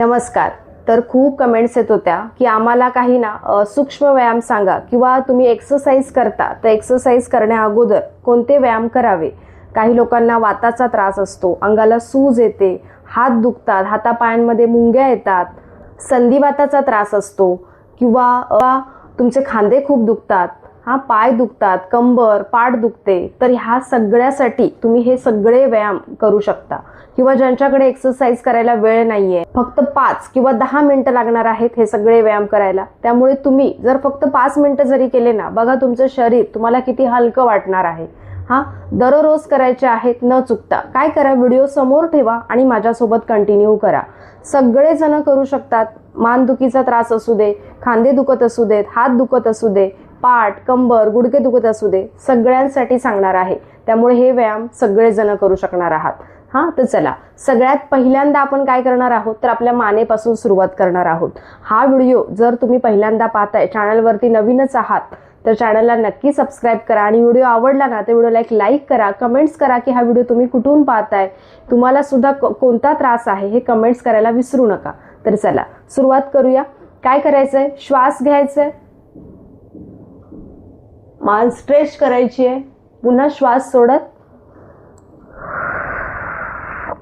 नमस्कार. तर खूप कमेंट्स येत होत्या की आम्हाला काही ना सूक्ष्म व्यायाम सांगा किंवा तुम्ही एक्सरसाइज करता तर एक्सरसाइज करण्या अगोदर कोणते व्यायाम करावे. काही लोकांना वाताचा त्रास असतो, अंगाला सूज येते, हात दुखतात, हातापायांमध्ये मुंग्या येतात, संधिवाताचा त्रास असतो किंवा तुमचे खांदे खूप दुखतात, पाय दुखतात, कंबर पाठ दुखते, तर ह्या सगळ्यासाठी तुम्ही हे सगळे व्यायाम करू शकता. किंवा ज्यांच्याकडे एक्सरसाइज करायला वेळ नाहीये, फक्त 5 किंवा 10 मिनिटं लागणार आहेत हे सगळे व्यायाम करायला, त्यामुळे तुम्ही जर फक्त 5 मिनिटं जरी केले ना, बघा तुमचं शरीर तुम्हाला किती हलकं वाटणार आहे. दररोज करायचे आहेत न चुकता. काय करा, व्हिडिओ समोर ठेवा आणि माझ्यासोबत कंटिन्यू करा. सगळे जण करू शकतात. मानदुखीचा त्रास असू दे, खांदे दुखत असू देत, हात दुखत असू दे, पाठ, कंबर, गुडघे दुखत असू दे, सगळ्यांसाठी सांगणार आहे. त्यामुळे हे व्यायाम सगळे जण करू शकणार आहात. तर चला, सगळ्यात पहिल्यांदा आपण काय करणार आहोत तर आपल्या मानेपासून सुरुवात करणार आहोत. हा व्हिडिओ जर तुम्ही पहिल्यांदा पाहताय, चॅनलवरती नवीनच आहात, तर चॅनलला नक्की सबस्क्राईब करा आणि व्हिडिओ आवडला ना तर व्हिडिओला एक लाईक करा. कमेंट्स करा की हा व्हिडिओ तुम्ही कुठून पाहताय, तुम्हाला सुद्धा कोणता त्रास आहे हे कमेंट्स करायला विसरू नका. तर चला सुरुवात करूया. काय करायचंय, श्वास घ्यायचंय, मान स्ट्रेच करायची आहे, पुन्हा श्वास सोडत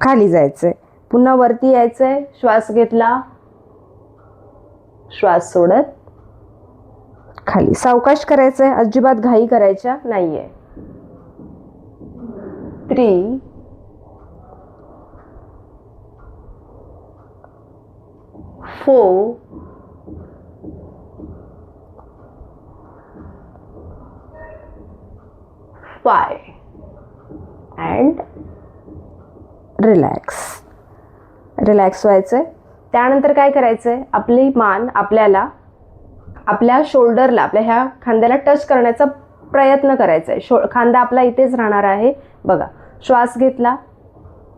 खाली जायचंय, पुन्हा वरती यायचंय, श्वास घेतला, श्वास सोडत खाली. सावकाश करायचंय, अजिबात घाई करायच्या नाहीये. 3 4 5 and रिलॅक्स व्हायचंय. त्यानंतर काय करायचंय, आपली मान आपल्या शोल्डरला, आपल्या ह्या खांद्याला टच करण्याचा प्रयत्न करायचा आहे. खांदा आपला इथेच राहणार आहे. बघा, श्वास घेतला,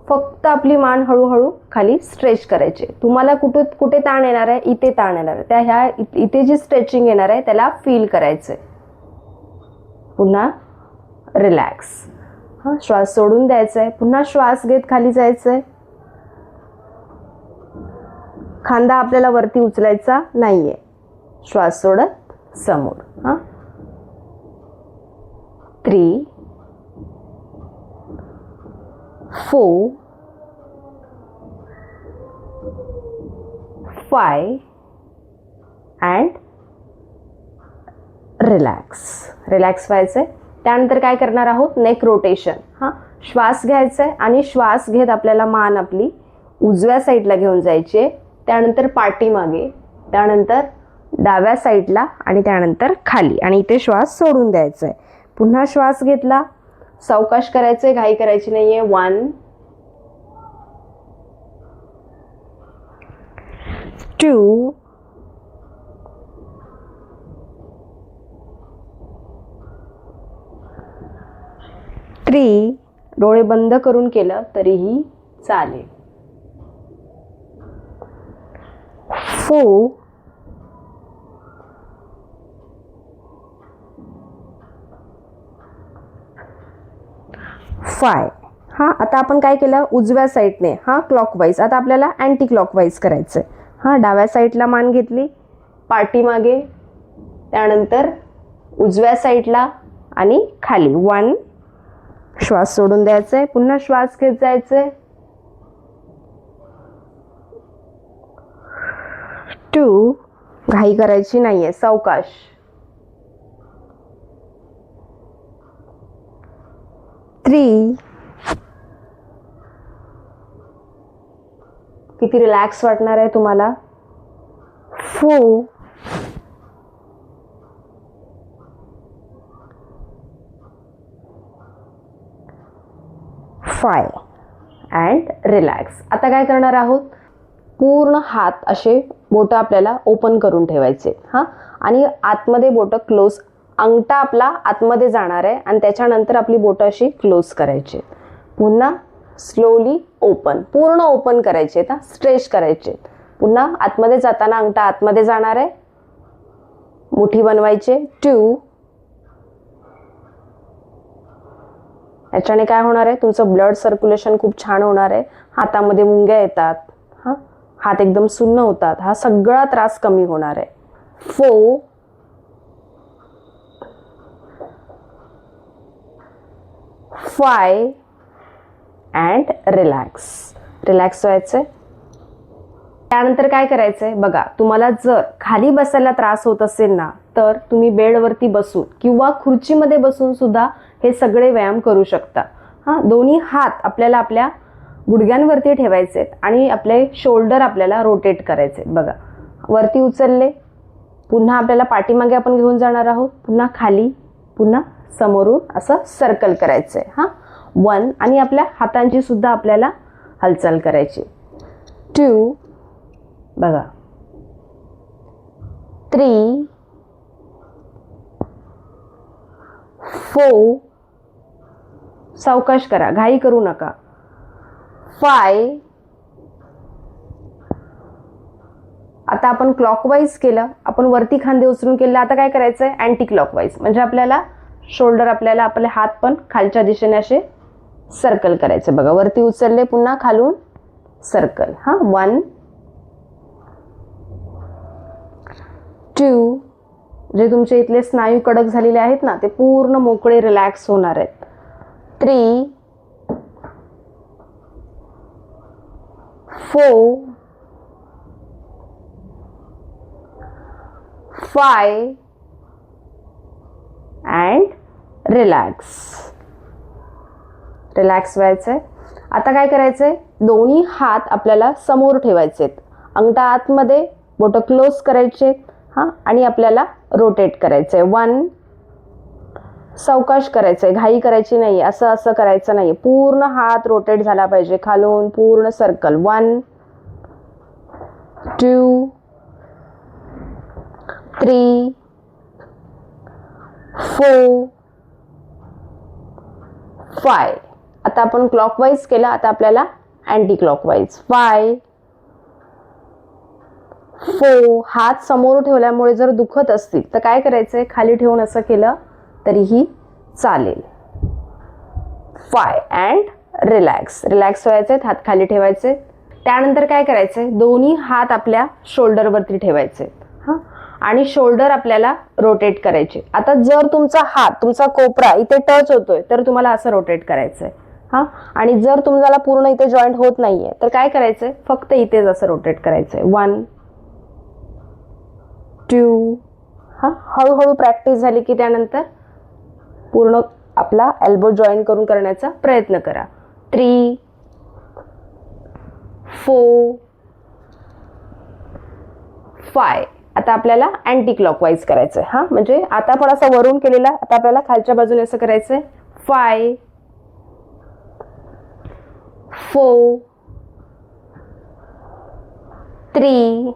फक्त आपली मान हळूहळू खाली स्ट्रेच करायची. तुम्हाला कुठे ताण येणार आहे, इथे ताण येणार आहे, त्या इथे जी स्ट्रेचिंग येणार आहे त्याला फील करायचंय. पुन्हा रिलॅक्स. श्वास सोडून द्यायचा आहे, पुन्हा श्वास घेत खाली जायचंय. खांदा आपल्याला वरती उचलायचा नाहीये. श्वास सोडत समोर. 3 4 5 and रिलॅक्स व्हायचंय. त्यानंतर काय करणार आहोत, नेक रोटेशन. श्वास घ्यायचाय आणि श्वास घेत आपल्याला मान आपली उजव्या साईडला घेऊन जायची आहे, त्यानंतर पाठीमागे, त्यानंतर डाव्या साईडला आणि त्यानंतर खाली, आणि इथे श्वास सोडून द्यायचा आहे. पुन्हा श्वास घेतला, सावकाश करायचंय, घाई करायची नाहीये. 1 2 3 डोळे बंद करून केलं तरीही चालेल. 4 5. आता आपण काय केलं, उजव्या साईडने क्लॉकवाईज. आता आपल्याला अँटी क्लॉकवाईज करायचंय. डाव्या साईडला मान घेतली, पाठीमागे, त्यानंतर उजव्या साईडला आणि खाली. 1 श्वास सोडून द्यायचंय, पुन्हा श्वास घेत जायचंय. 2 घाई करायची नाहीये, सावकाश. 3 किती रिलॅक्स वाटणार आहे तुम्हाला. 4 5 and रिलॅक्स. आता काय करणार आहोत, पूर्ण हात असे बोटं आपल्याला ओपन करून ठेवायचे. आणि आतमध्ये बोटं क्लोज, अंगठा आपला आतमध्ये जाणार आहे आणि त्याच्यानंतर आपली बोटं अशी क्लोज करायची. पुन्हा स्लोली ओपन, पूर्ण ओपन करायचे, स्ट्रेच करायचे. पुन्हा आतमध्ये जाताना अंगठा आतमध्ये जाणार आहे, मुठी बनवायचे. 2 याच्याने काय होणार आहे, तुमचं ब्लड सर्क्युलेशन खूप छान होणार आहे. हातामध्ये मुंग्या येतात, हात एकदम सुन्न होतात, हा सगळा त्रास कमी होणार आहे. 4 5 अँड रिलॅक्स व्हायचंय. त्यानंतर काय करायचंय बघा, तुम्हाला जर खाली बसायला त्रास होत असेल ना, तर तुम्ही बेडवरती बसून किंवा खुर्चीमध्ये बसून सुद्धा हे सगळे व्यायाम करू शकता. दोन्ही हात आपल्याला आपल्या गुडघ्यांवरती ठेवायचे आणि आपले शोल्डर आपल्याला रोटेट करायचे. बघा, वरती उचलले, पुन्हा आपल्याला पाठीमागे आपण घेऊन जाणार आहोत, पुन्हा खाली, पुन्हा समोरून असं सर्कल करायचंय. 1 आणि आपल्या हातांची सुद्धा आपल्याला हालचाल करायची. 2 बघा, 3 4 सावकाश करा, घाई करू नका. 5 आता आपण क्लॉकवाईज केलं, आपण वरती खांदे उचलून केलं. आता काय करायचंय, अँटी क्लॉकवाईज, म्हणजे आपल्याला शोल्डर आपल्याला आपले हात पण खालच्या दिशेने असे सर्कल करायचे. बघा, वरती उचलले, पुन्हा खालून सर्कल. 1 2 जे तुमचे इथले स्नायू कडक झालेले आहेत ना, ते पूर्ण मोकळे रिलॅक्स होणार आहेत. 3 4 5 अँड रिलॅक्स व्हायचंय. आता काय करायचंय, दोन्ही हात आपल्याला समोर ठेवायचे, अंगठा आतमध्ये, बोट क्लोज करायचे आणि आपल्याला रोटेट करायचंय. 1 सावकाश करायचंय, घाई करायची नाही, असं करायचं नाही, पूर्ण हात रोटेट झाला पाहिजे खालून, पूर्ण सर्कल. 1 2 3 4 5 आता आपण क्लॉकवाईज केलं, आता आपल्याला अँटी क्लॉकवाईज. 5 4 हात समोर ठेवल्यामुळे जर दुखत असतील तर काय करायचंय, खाली ठेवून असं केलं तरीही चालेल. 5 अँड रिलॅक्स व्हायचे, हात खाली ठेवायचे. त्यानंतर काय करायचंय, दोन्ही हात आपल्या शोल्डरवरती ठेवायचे आणि शोल्डर आपल्याला रोटेट करायचे. आता जर तुमचा हात, तुमचा कोपरा इथे टच होतोय तर तुम्हाला असं रोटेट करायचंय. आणि जर तुम्हाला पूर्ण इथे जॉईंट होत नाहीये तर काय करायचंय, फक्त इथेच असं रोटेट करायचंय. 1 2 हळूहळू प्रॅक्टिस झाली की त्यानंतर पूर्ण आपला एल्बो जॉईन करून करण्याचा प्रयत्न करा. 3 4 5 आता आपल्याला अँटी क्लॉकवाईज करायचंय. म्हणजे आता आपण असं वरून केलेला, आता आपल्याला खालच्या बाजूने असं करायचंय. 5 4 3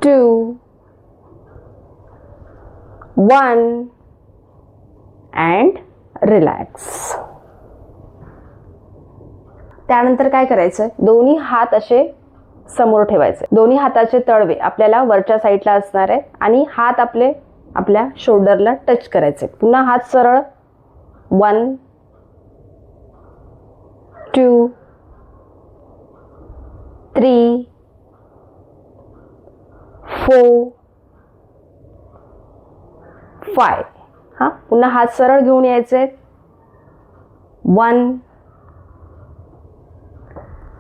2 1 अँड रिलॅक्स. त्यानंतर काय करायचं, दोन्ही हात असे समोर ठेवायचे, दोन्ही हाताचे तळवे आपल्याला वरच्या साईडला असणार आहेत आणि हात आपले आपल्या शोल्डरला टच करायचे. पुन्हा हात सरळ. 1 2 3 4 5 पुन्हा हात सरळ घेऊन यायचे. 1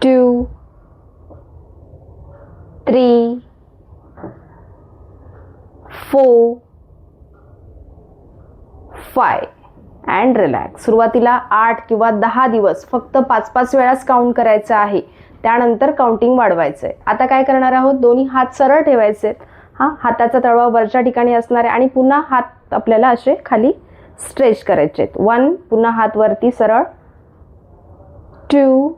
2 3 4 5 अँड रिलॅक्स. सुरुवातीला 8 किंवा 10 दिवस फक्त 5-5 वेळाच काउंट करायचं आहे, त्यानंतर काउंटिंग वाढवायचंय. आता काय करणार आहोत, दोन्ही हात सरळ ठेवायचे, हाताचा तळवा वरच्या ठिकाणी असणार आहे आणि पुन्हा हात आपल्याला असे खाली स्ट्रेच करायचे. 1 पुन्हा हात वरती सरळ. 2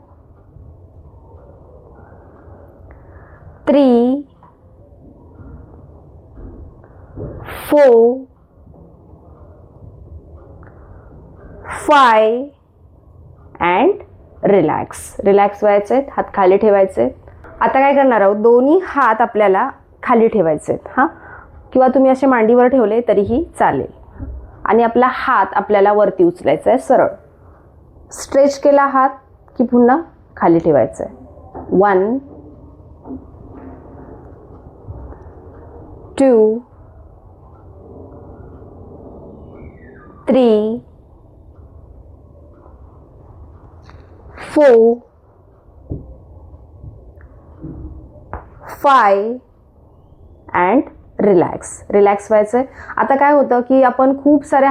3 4 5 अँड रिलॅक्स व्हायचे, हात खाली ठेवायचे. आता काय करणार आहोत, दोन्ही हात आपल्याला खाली ठेवायचे किंवा तुम्ही असे मांडीवर ठेवले तरीही चालेल आणि आपला हात आपल्याला वरती उचलायचा आहे सरळ. स्ट्रेच केला हात की पुन्हा खाली ठेवायचा आहे. 1 2 3 4 5 अँड रिलॅक्स व्हायचं आहे. आता काय होतं की आपण खूप साऱ्या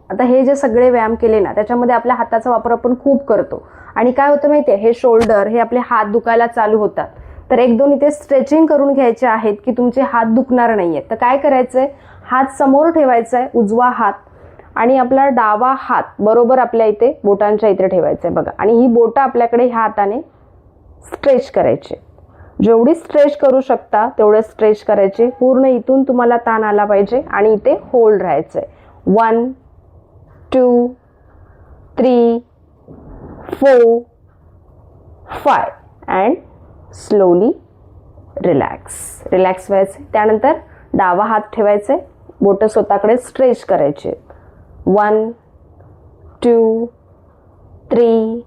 आता हे जे सगळे व्यायाम केले ना, त्याच्यामध्ये आपल्या हाताचा वापर आपण खूप करतो आणि काय होतं माहिती आहे, हे शोल्डर, हे आपले हात दुखायला चालू होतात. तर 1-2 इथे स्ट्रेचिंग करून घ्यायचे आहेत की तुमचे हात दुखणार नाही आहेत. तर काय करायचं आहे, हात समोर ठेवायचा आहे, उजवा हात, आणि आपला डावा हात बरोबर आपल्या इथे बोटांच्या इथे ठेवायचा आहे बघा. आणि ही बोटं आपल्याकडे ह्या हाताने स्ट्रेच करायची. जेवढी स्ट्रेच करू शकता तेवढे स्ट्रेच करायचे. पूर्ण इथून तुम्हाला ताण आला पाहिजे आणि इथे होल्ड राहायचं आहे. 1 2 3 4 5 अँड स्लोली रिलॅक्स व्हायचे. त्यानंतर डावा हात ठेवायचे, बोटं स्वतःकडे स्ट्रेच करायचे. 1 2 3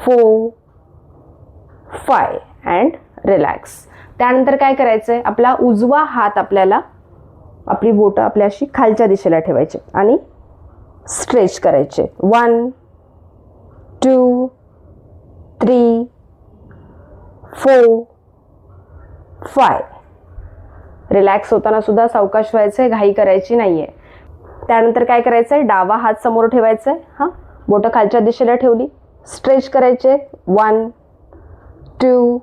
4 5 अँड रिलॅक्स. त्यानंतर काय करायचं आहे, आपला उजवा हात आपली बोटं आपल्या अशी खालच्या दिशेला ठेवायची आणि स्ट्रेच करायचे. 1 2 3 4 5. रिलॅक्स होताना सुद्धा सावकाश व्हायचं आहे, घाई करायची नाही आहे. त्यानंतर काय करायचं आहे, डावा हात समोर ठेवायचा आहे, बोटं खालच्या दिशेला ठेवली, स्ट्रेच करायचे. 1 2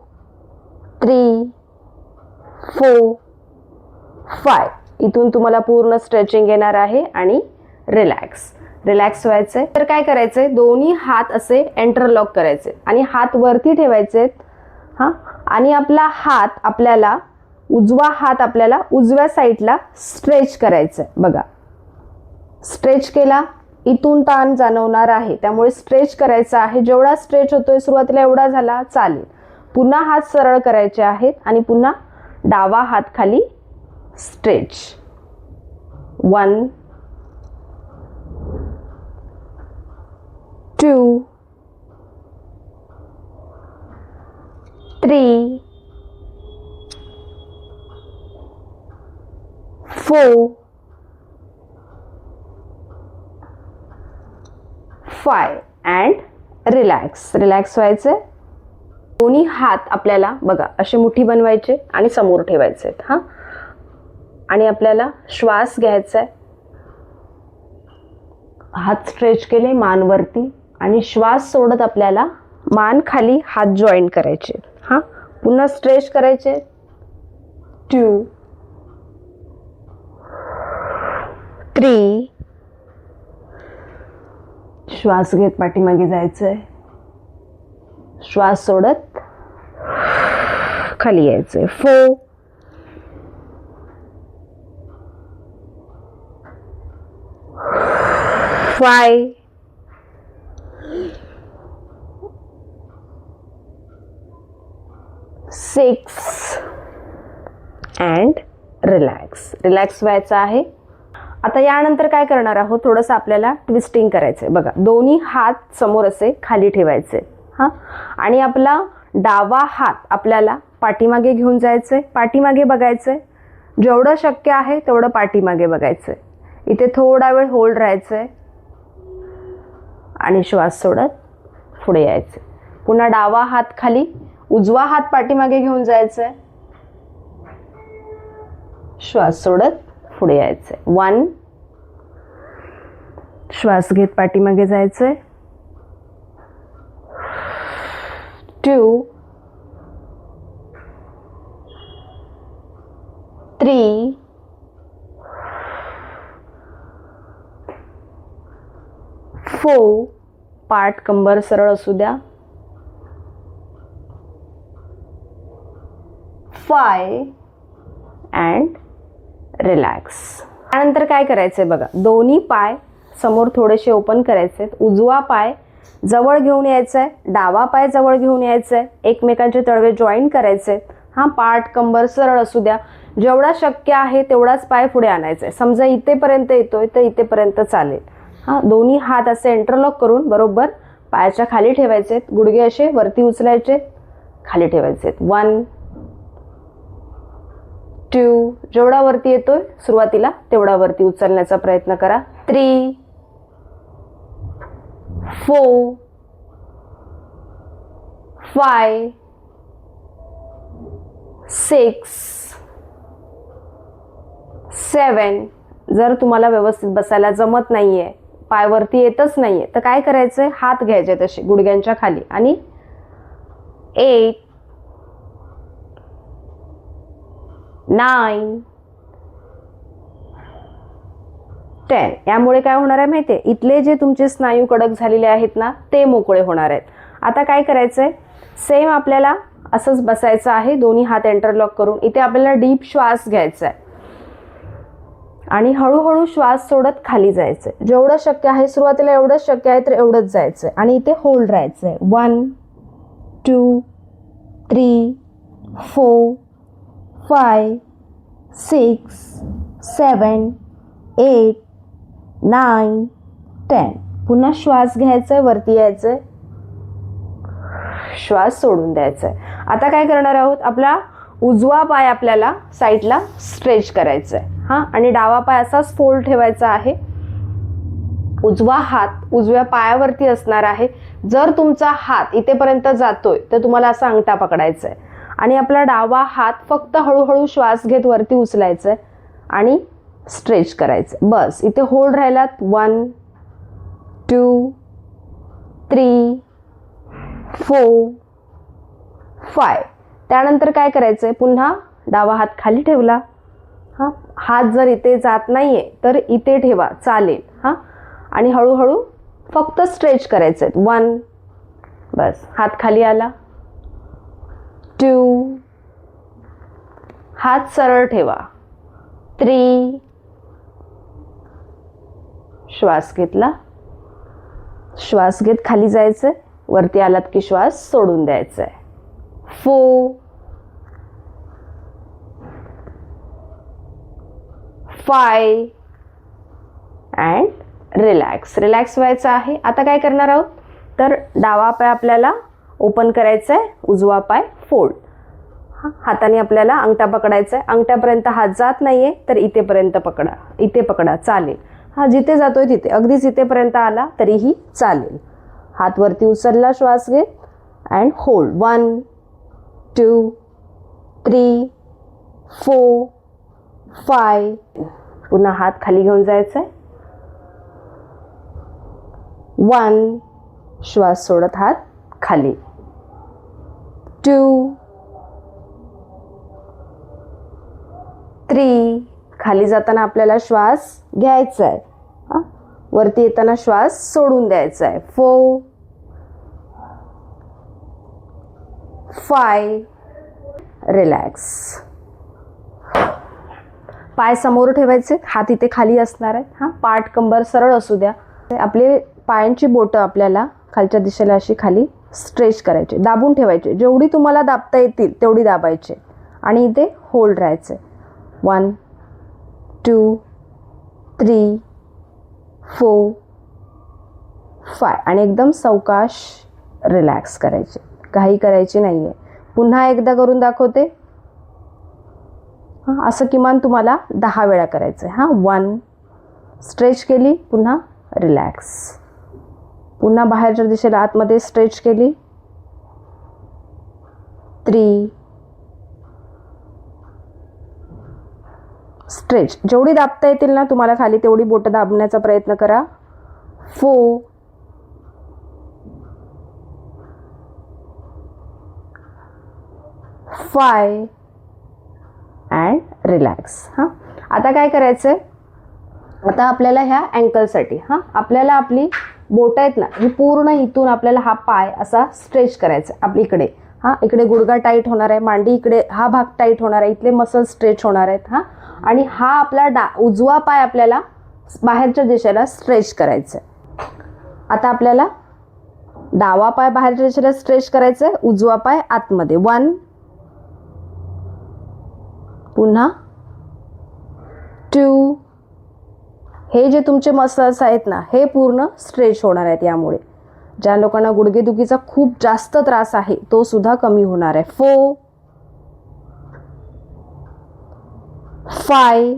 3 4 5. इथून तुम्हाला पूर्ण स्ट्रेचिंग येणार आहे आणि रिलॅक्स व्हायचं आहे. तर काय करायचं आहे, दोन्ही हात असे एंटरलॉक करायचे आणि हात वरती ठेवायचे. आणि उजवा हात आपल्याला उजव्या साईडला स्ट्रेच करायचं आहे बघा. स्ट्रेच केला, इथून ताण जाणवणार आहे, त्यामुळे स्ट्रेच करायचा आहे. जेवढा स्ट्रेच होतोय सुरुवातीला एवढा झाला चालेल. पुन्हा हात सरळ करायचे आहेत आणि पुन्हा डावा हात खाली स्ट्रेच. 1 2 3 4 5 अँड रिलॅक्स व्हायचे. दोन्ही हात आपल्याला बघा असे मुठी बनवायचे आणि समोर ठेवायचे आहेत. आणि आपल्याला श्वास घ्यायचा आहे. हात स्ट्रेच केले मान वरती आणि श्वास सोडत आपल्याला मान खाली हात जॉईंट करायचे. पुन्हा स्ट्रेच करायचे. 2 3 श्वास घेत पाठीमागे जायचंय. श्वास सोडत खाली यायचंय. 4 5 6 अँड रिलॅक्स व्हायचं आहे. आता यानंतर काय करणार आहोत, थोडंसं आपल्याला ट्विस्टिंग करायचंय बघा. दोन्ही हात समोर असे खाली ठेवायचे. आणि आपला डावा हात आपल्याला पाठीमागे घेऊन जायचंय, पाठीमागे बघायचंय. जेवढं शक्य आहे तेवढं पाठीमागे बघायचंय. इथे थोडा वेळ होल्ड राहायचंय आणि श्वास सोडत पुढे यायचंय. पुन्हा डावा हात खाली, उजवा हात पाठीमागे घेऊन जायचंय, श्वास सोडत पुढे यायचंय. 1 श्वास घेत पाठीमागे जायचंय. 2 3 4 पाठ कंबर सरळ असू द्या. 5 अँड रिलॅक्स. त्यानंतर काय करायचंय बघा, दोन्ही पाय समोर थोडेसे ओपन करायचे. उजवा पाय जवळ घेऊन यायचंय, डावा पाय जवळ घेऊन यायचंय. एकमेकांचे तळवे जॉईन करायचे. पाठ कंबर सरळ असू द्या. जेवढा शक्य आहे तेवढाच पाय पुढे आणायचा आहे. समजा इथेपर्यंत येतोय तर इथेपर्यंत चालेल. दोन्ही हात असे इंटरलॉक करून बरोबर पायाच्या खाली ठेवायचे. गुडघे असे वरती उचलायचे. खाली ठेवायचे आहेत. 1 2 जेवढा वरती येतोय सुरुवातीला तेवढा वरती उचलण्याचा प्रयत्न करा. 3 4 5 6 7. जर तुम्हाला व्यवस्थित बसायला जमत नाहीये, पाय वरती येतच नाहीये, तर काय करायचंय, हात घ्यायचे तसे गुडघ्यांच्या खाली आणि 8 9 10. यामुळे काय होणार आहे माहितीये, इथले जे तुमचे स्नायू कडक झालेले आहेत ना ते मोकळे होणार आहेत. आता काय करायचंय, सेम आपल्याला असंच बसायचं आहे, दोन्ही हात इंटरलॉक करून. इथे आपल्याला डीप श्वास घ्यायचा आहे आणि हळूहळू श्वास सोडत खाली जायचंय. जेवढं शक्य आहे, सुरुवातीला एवढंच शक्य आहे तर एवढंच जायचंय आणि इथे होल्ड राहायचंय. 1 2 3 4 5 6 7 8 9 10. पुन्हा श्वास घ्यायचाय, वरती यायचंय, श्वास सोडून द्यायचाय. आता काय करणार आहोत, आपला उजवा पाय आपल्याला साईडला स्ट्रेच करायचा आहे हा, आणि डावा पाय असाच फोल्ड ठेवायचा आहे. उजवा हात उजव्या पायावरती असणार आहे. जर तुमचा हात इथेपर्यंत जातोय तर तुम्हाला असा अंगठा पकडायचा आहे आणि आपला डावा हात फक्त हळूहळू श्वास घेत वरती उचलायचा आहे आणि स्ट्रेच करायचं. बस इथे होल्ड राहिलात. 1 2 3 4 5. त्यानंतर काय करायचंय, पुन्हा डावा हात खाली ठेवला हा, हात जर इथे जात नाहीये तर इथे ठेवा चालेल हा, आणि हळूहळू फक्त स्ट्रेच करायचंय. 1 बस हात खाली आला. 2 हात सरळ ठेवा. 3 श्वास घेतला, श्वास घेत खाली जायचंय, वरती आलात की श्वास सोडून द्यायचाय. 4 5 अँड रिलॅक्स. रिलॅक्स व्हायचं आहे. आता काय करणार आहोत, तर डावा पाय आपल्याला ओपन करायचा आहे, उजवा पाय फोल्ड. हाताने आपल्याला अंगठा पकडायचा आहे. अंगठ्यापर्यंत हात जात नाहीये तर इथेपर्यंत पकडा, इथे पकडा चालेल हा, जिथे जातोय तिथे, अगदीच इथेपर्यंत आला तरीही चालेल. हात वरती उचलला, श्वास घेत अँड होल्ड. 1 2 3 4 5. पुन्हा हात खाली घेऊन जायचंय. 1 श्वास सोडत हात खाली. 2 3 खाली जाताना आपल्याला श्वास घ्यायचा आहे, वरती येताना श्वास सोडून द्यायचा आहे. 4 5 रिलॅक्स. पाय समोर ठेवायचे, हात इथे खाली असणार आहे हा, पाठ कंबर सरळ असू द्या. आपले पायांची बोटं आपल्याला खालच्या दिशेला अशी खाली स्ट्रेच करायचे, दाबून ठेवायचे. जेवढी तुम्हाला दाबता येतील तेवढी दाबायचे आणि इथे होल्ड राहायचे. 1 2 3 4 5 आणि एकदम सावकाश रिलॅक्स करायचे, काही करायची नाहीये. पुन्हा एकदा करून दाखवते. असं किमान तुम्हाला 10 वेळा करायचं आहे हा. 1 स्ट्रेच केली, पुन्हा रिलॅक्स, पुन्हा बाहेरच्या दिशेला आतमध्ये स्ट्रेच केली. 3 स्ट्रेच, जेवढी दाबता येतील ना तुम्हाला खाली तेवढी बोटं दाबण्याचा प्रयत्न करा. 4 5 अँड रिलॅक्स हा. आता काय करायचंय, आता आपल्याला ह्या अँकलसाठी हा, आपल्याला आपली बोट आहेत ना ही पूर्ण इथून आपल्याला हा पाय असा स्ट्रेच करायचा आपली इकडे हा. इकडे गुडघा टाईट होणार आहे, मांडी इकडे हा भाग टाईट होणार आहे, इथले मसल स्ट्रेच होणार आहेत हा. आणि हा आपला उजवा पाय आपल्याला बाहेरच्या दिशेला स्ट्रेच करायचा आहे. आता आपल्याला डावा पाय बाहेरच्या दिशेला स्ट्रेच करायचा आहे, उजवा पाय आतमध्ये. 1 पुन्हा 2. हे जे तुमचे मसल्स आहेत ना हे पूर्ण स्ट्रेच होणार आहेत. यामुळे ज्या लोकांना गुडघेदुखीचा खूप जास्त त्रास आहे तो सुद्धा कमी होणार आहे. 4 5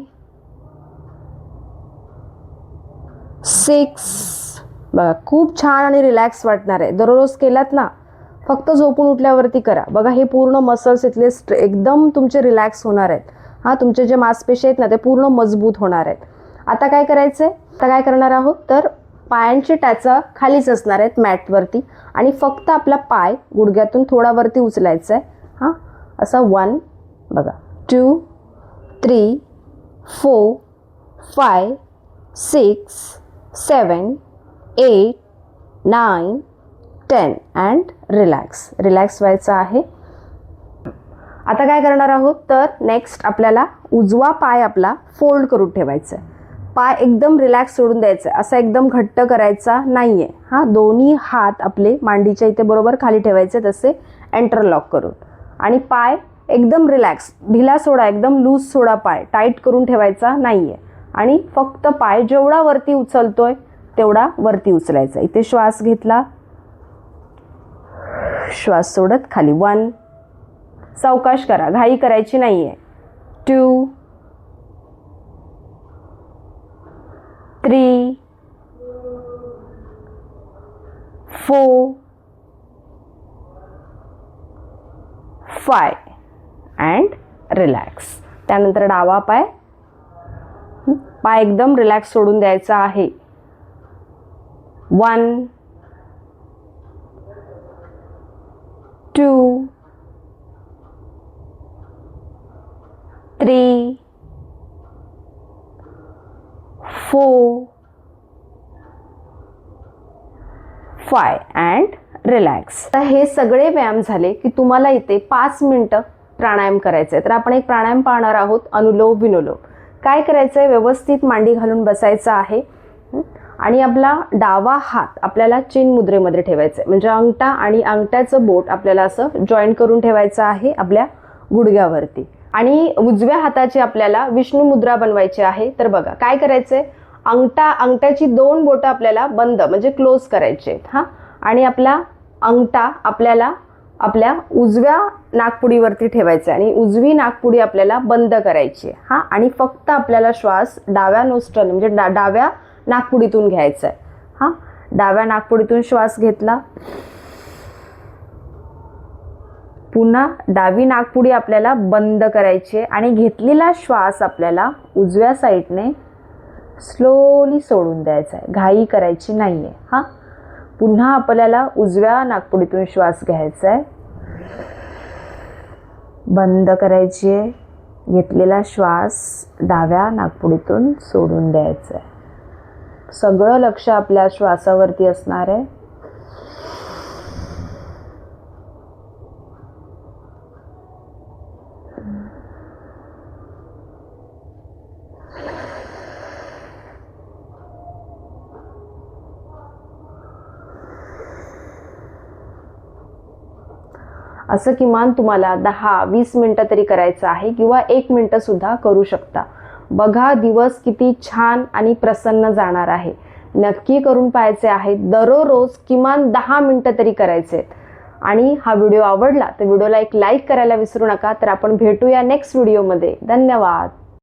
6. बघा खूप छान आणि रिलॅक्स वाटणार आहे. दररोज केलात ना, फक्त झोपून उठल्यावरती करा. बघा हे पूर्ण मसल्स इथले एकदम तुमचे रिलॅक्स होणार आहेत. हां, तुमचे जे मांसपेशी आहेत ना ते पूर्ण मजबूत होणार आहेत. आता काय करायचं आहे, आता काय करणार आहोत तर पायांची टाचा खालीच असणार आहेत मॅटवरती आणि फक्त आपला पाय गुडघ्यातून थोडा वरती उचलायचा आहे. हां, असा 1 बघा 2 3 4 5 6 7 8 9 10 अँड रिलॅक्स व्हायचं आहे. आता काय करणार आहोत तर नेक्स्ट आपल्याला उजवा पाय आपला फोल्ड करून ठेवायचा आहे. पाय एकदम रिलॅक्स सोडून द्यायचा आहे, असा एकदम घट्ट करायचा नाही आहे. हां, दोन्ही हात आपले मांडीच्या इथे बरोबर खाली ठेवायचे तसे एंटरलॉक करून आणि पाय एकदम रिलॅक्स, ढिला सोडा, एकदम लूज सोडा, पाय टाईट करून ठेवायचा नाही आहे आणि फक्त पाय जेवढा वरती उचलतोय तेवढा वरती उचलायचा. इथे श्वास घेतला, श्वास सोडत खाली 1. सावकाश करा, घाई करायची नाही आहे. 2 3 4 5 अँड रिलॅक्स. त्यानंतर डावा पाय एकदम रिलॅक्स सोडून द्यायचा आहे. 1 2 3 4 5 अँड रिलॅक्स. तर हे सगळे व्यायाम झाले की तुम्हाला इथे 5 मिनिटं प्राणायाम करायचे. तर आपण एक प्राणायाम पाहणार आहोत, अनुलोम विलोम. काय करायचं आहे, व्यवस्थित मांडी घालून बसायचं आहे आणि आपला डावा हात आपल्याला चिन मुद्रेमध्ये ठेवायचा आहे. म्हणजे अंगठा आणि अंगठ्याचं बोट आपल्याला असं जॉईंट करून ठेवायचं आहे आपल्या गुडघ्यावरती आणि उजव्या हाताची आपल्याला विष्णू मुद्रा बनवायची आहे. तर बघा काय करायचंय, अंगठ्याची 2 बोटं आपल्याला बंद म्हणजे क्लोज करायचे आहेत. हां, आणि आपला अंगठा आपल्याला आपल्या उजव्या नाकपुडीवरती ठेवायचा आणि उजवी नाकपुडी आपल्याला बंद करायची. हां, आणि फक्त आपल्याला श्वास डाव्या नोस्ट्रल म्हणजे डाव्या नाकपुडीतून घ्यायचा आहे. हां, डाव्या नाकपुडीतून श्वास घेतला, पुन्हा डावी नाकपुडी आपल्याला बंद करायची आणि घेतलेला श्वास आपल्याला उजव्या साईडने स्लोली सोडून द्यायचा आहे, घाई करायची नाही आहे. हां, पुन्हा आपल्याला उजव्या नाकपुडीतून श्वास घ्यायचा आहे, बंद करायची आहे, घेतलेला श्वास डाव्या नाकपुडीतून सोडून द्यायचा आहे. सगळं लक्ष आपल्या श्वासावरती असणार आहे. असं किमान तुम्हाला 10-20 मिनिटं तरी करायचं आहे किंवा 1 मिनिटं सुद्धा करू शकता. बघा दिवस किती छान आणि प्रसन्न जाणार आहे. नक्की करून पाहायचे आहे. दररोज किमान 10 मिनिटं तरी करायचे आहेत. आणि हा व्हिडिओ आवडला तर व्हिडिओला एक लाईक करायला विसरू नका. तर आपण भेटूया नेक्स्ट व्हिडिओमध्ये. धन्यवाद.